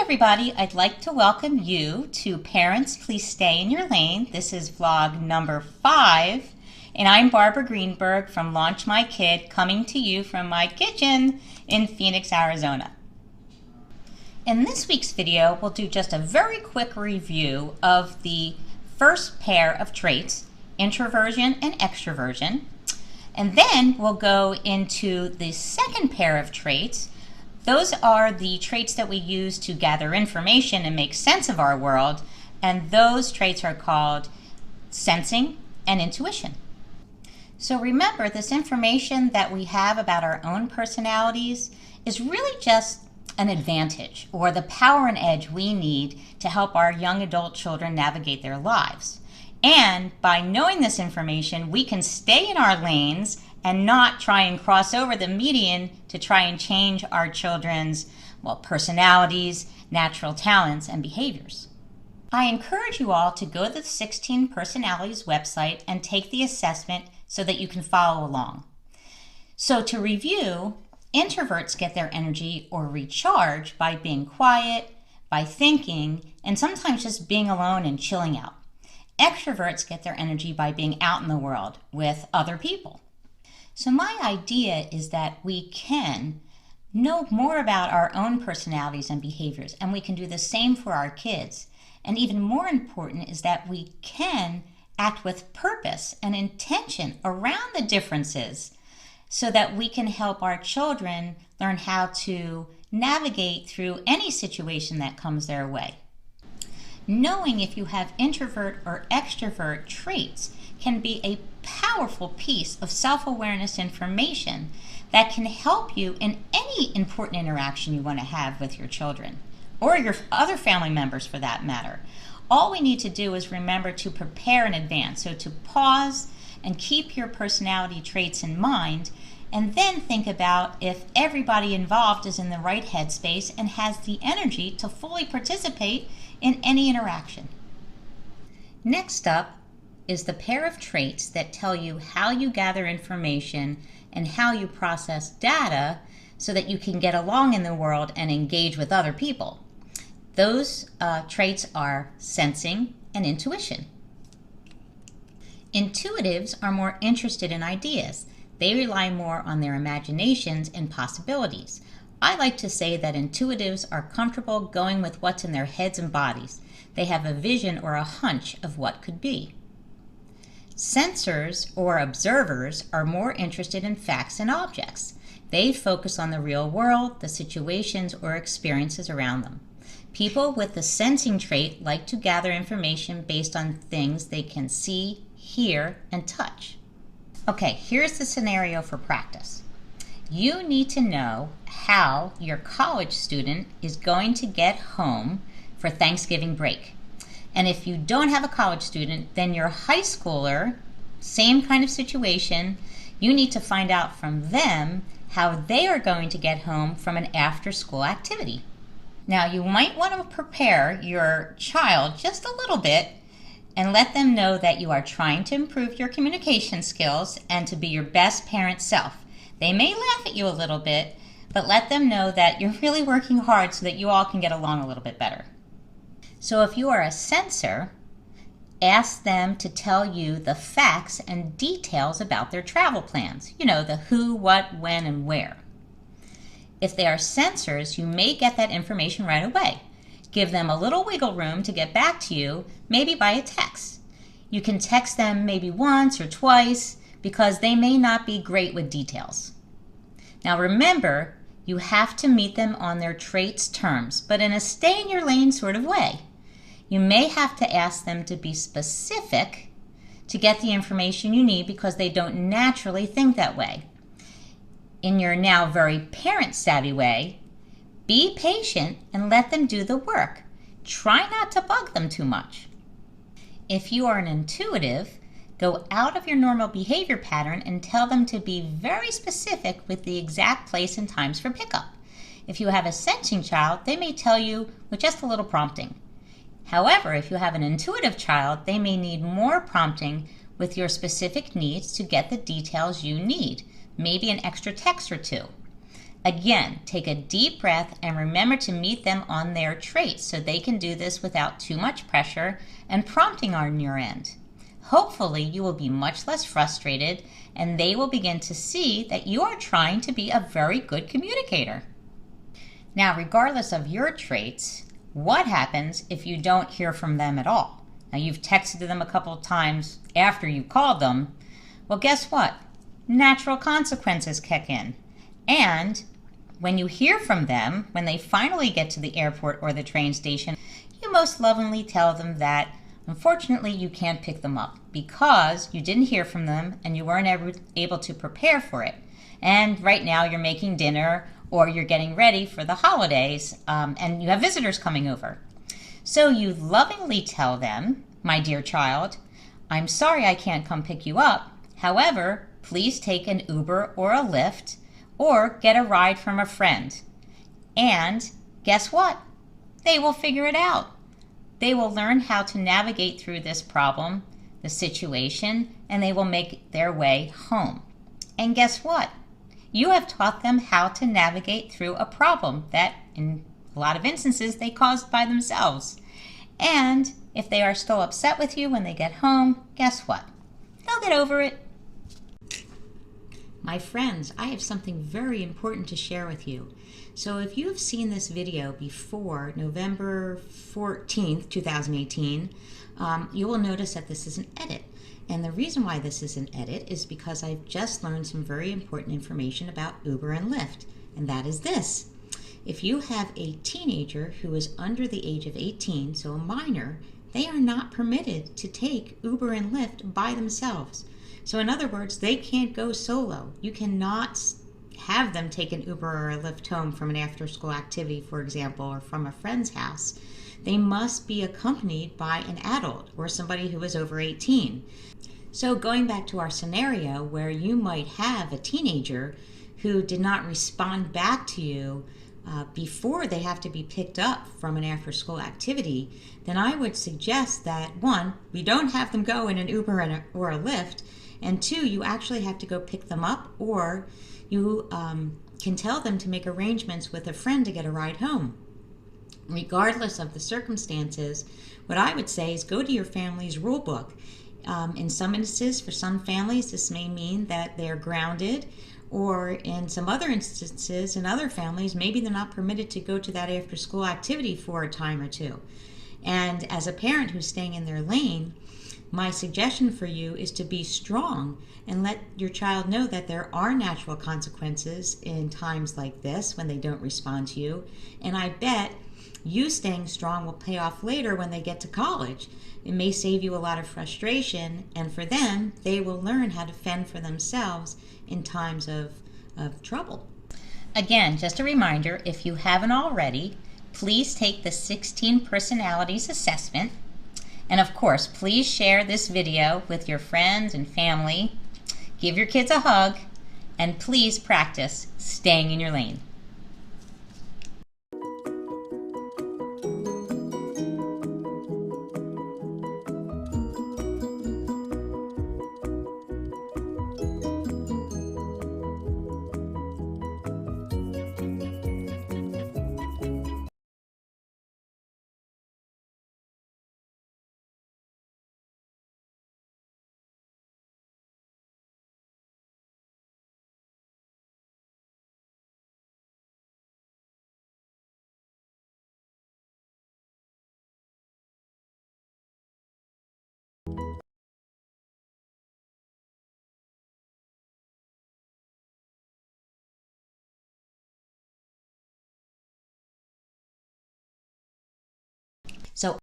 everybody, I'd like to welcome you to Parents Please Stay in Your Lane. This is vlog number 5, and I'm Barbara Greenberg from Launch My Kid, coming to you from my kitchen in Phoenix, Arizona. In this week's video, we'll do just a very quick review of the first pair of traits, introversion and extroversion, and then we'll go into the second pair of traits. Those are the traits that we use to gather information and make sense of our world, and those traits are called sensing and intuition. So remember, this information that we have about our own personalities is really just an advantage or the power and edge we need to help our young adult children navigate their lives. And by knowing this information, we can stay in our lanes and not try and cross over the median to try and change our children's, personalities, natural talents, and behaviors. I encourage you all to go to the 16 Personalities website and take the assessment so that you can follow along. So to review, introverts get their energy or recharge by being quiet, by thinking, and sometimes just being alone and chilling out. Extroverts get their energy by being out in the world with other people. So my idea is that we can know more about our own personalities and behaviors, and we can do the same for our kids. And even more important is that we can act with purpose and intention around the differences so that we can help our children learn how to navigate through any situation that comes their way. Knowing if you have introvert or extrovert traits can be a powerful piece of self-awareness information that can help you in any important interaction you want to have with your children or your other family members for that matter. All we need to do is remember to prepare in advance, so to pause and keep your personality traits in mind, and then think about if everybody involved is in the right headspace and has the energy to fully participate in any interaction. Next up is the pair of traits that tell you how you gather information and how you process data so that you can get along in the world and engage with other people. Those traits are sensing and intuition. Intuitives are more interested in ideas. They rely more on their imaginations and possibilities. I like to say that intuitives are comfortable going with what's in their heads and bodies. They have a vision or a hunch of what could be. Sensors or observers are more interested in facts and objects. They focus on the real world, the situations or experiences around them. People with the sensing trait like to gather information based on things they can see, hear, and touch. Okay, here's the scenario for practice. You need to know how your college student is going to get home for Thanksgiving break. And if you don't have a college student, then your high schooler, same kind of situation, you need to find out from them how they are going to get home from an after-school activity. Now, you might want to prepare your child just a little bit and let them know that you are trying to improve your communication skills and to be your best parent self. They may laugh at you a little bit, but let them know that you're really working hard so that you all can get along a little bit better. So if you are a sensor, ask them to tell you the facts and details about their travel plans. You know, the who, what, when, and where. If they are sensors, you may get that information right away. Give them a little wiggle room to get back to you, maybe by a text. You can text them maybe once or twice because they may not be great with details. Now remember, you have to meet them on their traits' terms, but in a stay-in-your-lane sort of way. You may have to ask them to be specific to get the information you need because they don't naturally think that way. In your now very parent-savvy way, be patient and let them do the work. Try not to bug them too much. If you are an intuitive, go out of your normal behavior pattern and tell them to be very specific with the exact place and times for pickup. If you have a sensing child, they may tell you with just a little prompting. However, if you have an intuitive child, they may need more prompting with your specific needs to get the details you need, maybe an extra text or two. Again, take a deep breath and remember to meet them on their traits so they can do this without too much pressure and prompting on your end. Hopefully, you will be much less frustrated and they will begin to see that you are trying to be a very good communicator. Now, regardless of your traits, what happens if you don't hear from them at all? Now, you've texted them a couple of times after you called them. Well, guess what? Natural consequences kick in. And when you hear from them, when they finally get to the airport or the train station, you most lovingly tell them that unfortunately you can't pick them up because you didn't hear from them and you weren't able to prepare for it. And right now you're making dinner or you're getting ready for the holidays and you have visitors coming over. So you lovingly tell them, my dear child, I'm sorry I can't come pick you up. However, please take an Uber or a Lyft or get a ride from a friend. And guess what? They will figure it out. They will learn how to navigate through this problem, the situation, and they will make their way home. And guess what? You have taught them how to navigate through a problem that, in a lot of instances, they caused by themselves. And if they are still upset with you when they get home, guess what? They'll get over it. My friends, I have something very important to share with you. So if you have seen this video before November 14th, 2018, you will notice that this is an edit. And the reason why this is an edit is because I've just learned some very important information about Uber and Lyft, and that is this. If you have a teenager who is under the age of 18, so a minor, they are not permitted to take Uber and Lyft by themselves. So in other words, they can't go solo. You cannot have them take an Uber or a Lyft home from an after-school activity, for example, or from a friend's house. They must be accompanied by an adult or somebody who is over 18. So going back to our scenario where you might have a teenager who did not respond back to you before they have to be picked up from an after-school activity, then I would suggest that, one, we don't have them go in an Uber or a Lyft, and two, you actually have to go pick them up, or you can tell them to make arrangements with a friend to get a ride home. Regardless of the circumstances, what I would say is go to your family's rule book. In some instances, for some families, this may mean that they're grounded, or in some other instances, in other families, maybe they're not permitted to go to that after-school activity for a time or two. And as a parent who's staying in their lane, my suggestion for you is to be strong and let your child know that there are natural consequences in times like this when they don't respond to you. And I bet you staying strong will pay off later when they get to college. It may save you a lot of frustration, and for them, they will learn how to fend for themselves in times of trouble. Again, just a reminder, if you haven't already, please take the 16 Personalities Assessment. And of course, please share this video with your friends and family. Give your kids a hug, and please practice staying in your lane. So